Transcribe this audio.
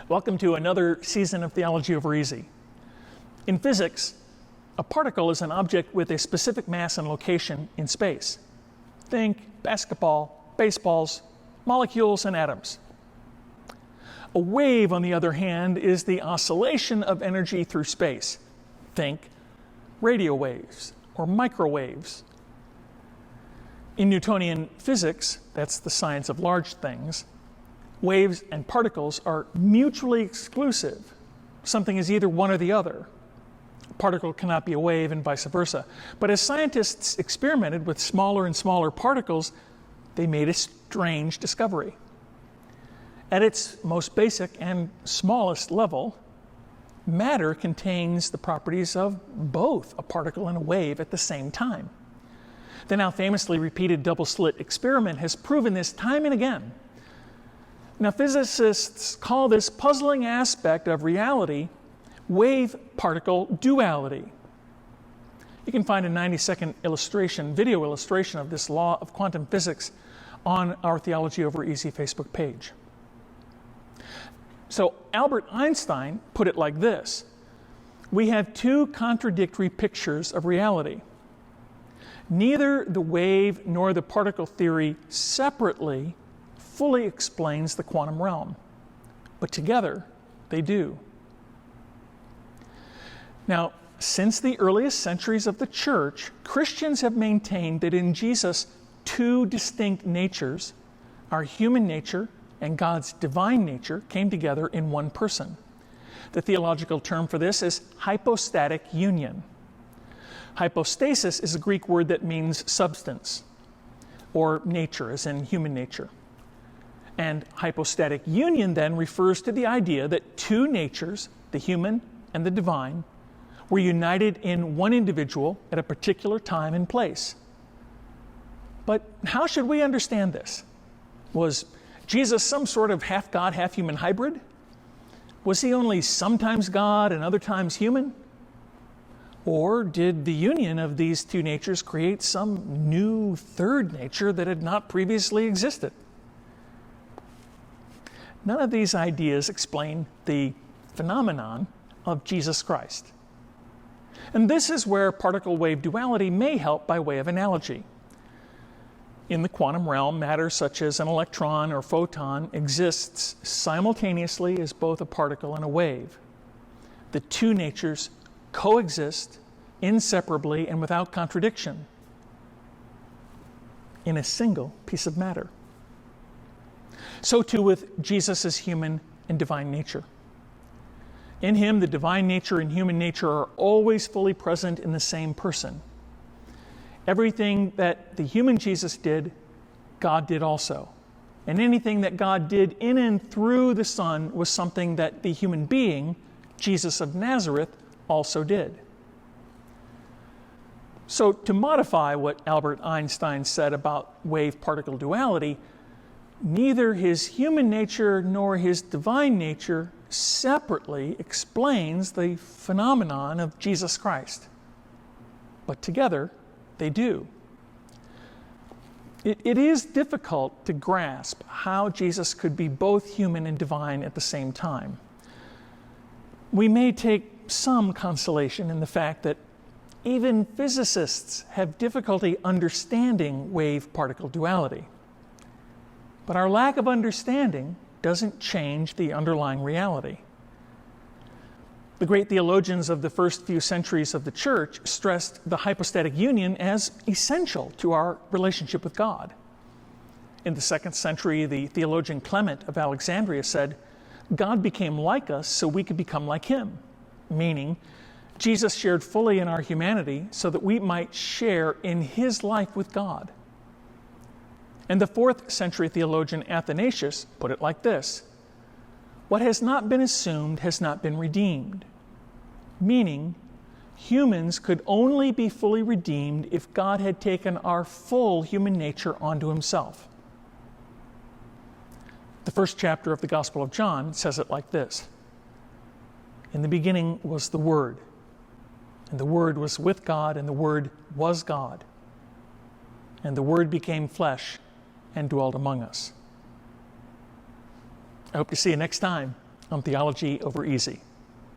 Welcome to another season of Theology Over Easy. In physics, a particle is an object with a specific mass and location in space. Think basketball, baseballs, molecules, and atoms. A wave, on the other hand, is the oscillation of energy through space. Think radio waves or microwaves. In Newtonian physics, that's the science of large things, waves and particles are mutually exclusive. Something is either one or the other. A particle cannot be a wave and vice versa. But as scientists experimented with smaller and smaller particles, they made a strange discovery. At its most basic and smallest level, matter contains the properties of both a particle and a wave at the same time. The now famously repeated double-slit experiment has proven this time and again. Now, physicists call this puzzling aspect of reality wave-particle duality. You can find a 90-second video illustration of this law of quantum physics on our Theology Over Easy Facebook page. So Albert Einstein put it like this: we have two contradictory pictures of reality. Neither the wave nor the particle theory separately fully explains the quantum realm, but together they do. Now, since the earliest centuries of the church, Christians have maintained that in Jesus, two distinct natures, our human nature and God's divine nature, came together in one person. The theological term for this is hypostatic union. Hypostasis is a Greek word that means substance, or nature, as in human nature. And hypostatic union then refers to the idea that two natures, the human and the divine, were united in one individual at a particular time and place. But how should we understand this? Was Jesus some sort of half-God, half-human hybrid? Was he only sometimes God and other times human? Or did the union of these two natures create some new third nature that had not previously existed? None of these ideas explain the phenomenon of Jesus Christ. And this is where particle-wave duality may help by way of analogy. In the quantum realm, matter such as an electron or photon exists simultaneously as both a particle and a wave. The two natures coexist inseparably and without contradiction in a single piece of matter. So too with Jesus' human and divine nature. In him, the divine nature and human nature are always fully present in the same person. Everything that the human Jesus did, God did also. And anything that God did in and through the Son was something that the human being, Jesus of Nazareth, also did. So to modify what Albert Einstein said about wave-particle duality, neither his human nature nor his divine nature separately explains the phenomenon of Jesus Christ. But together, they do. It is difficult to grasp how Jesus could be both human and divine at the same time. We may take some consolation in the fact that even physicists have difficulty understanding wave-particle duality. But our lack of understanding doesn't change the underlying reality. The great theologians of the first few centuries of the church stressed the hypostatic union as essential to our relationship with God. In the 2nd century, the theologian Clement of Alexandria said, "God became like us so we could become like him," meaning Jesus shared fully in our humanity so that we might share in his life with God. And the 4th century theologian Athanasius put it like this: "What has not been assumed has not been redeemed," meaning humans could only be fully redeemed if God had taken our full human nature onto himself. The 1st chapter of the Gospel of John says it like this: "In the beginning was the Word, and the Word was with God, and the Word was God. And the Word became flesh and dwelt among us." I hope to see you next time on theology over easy.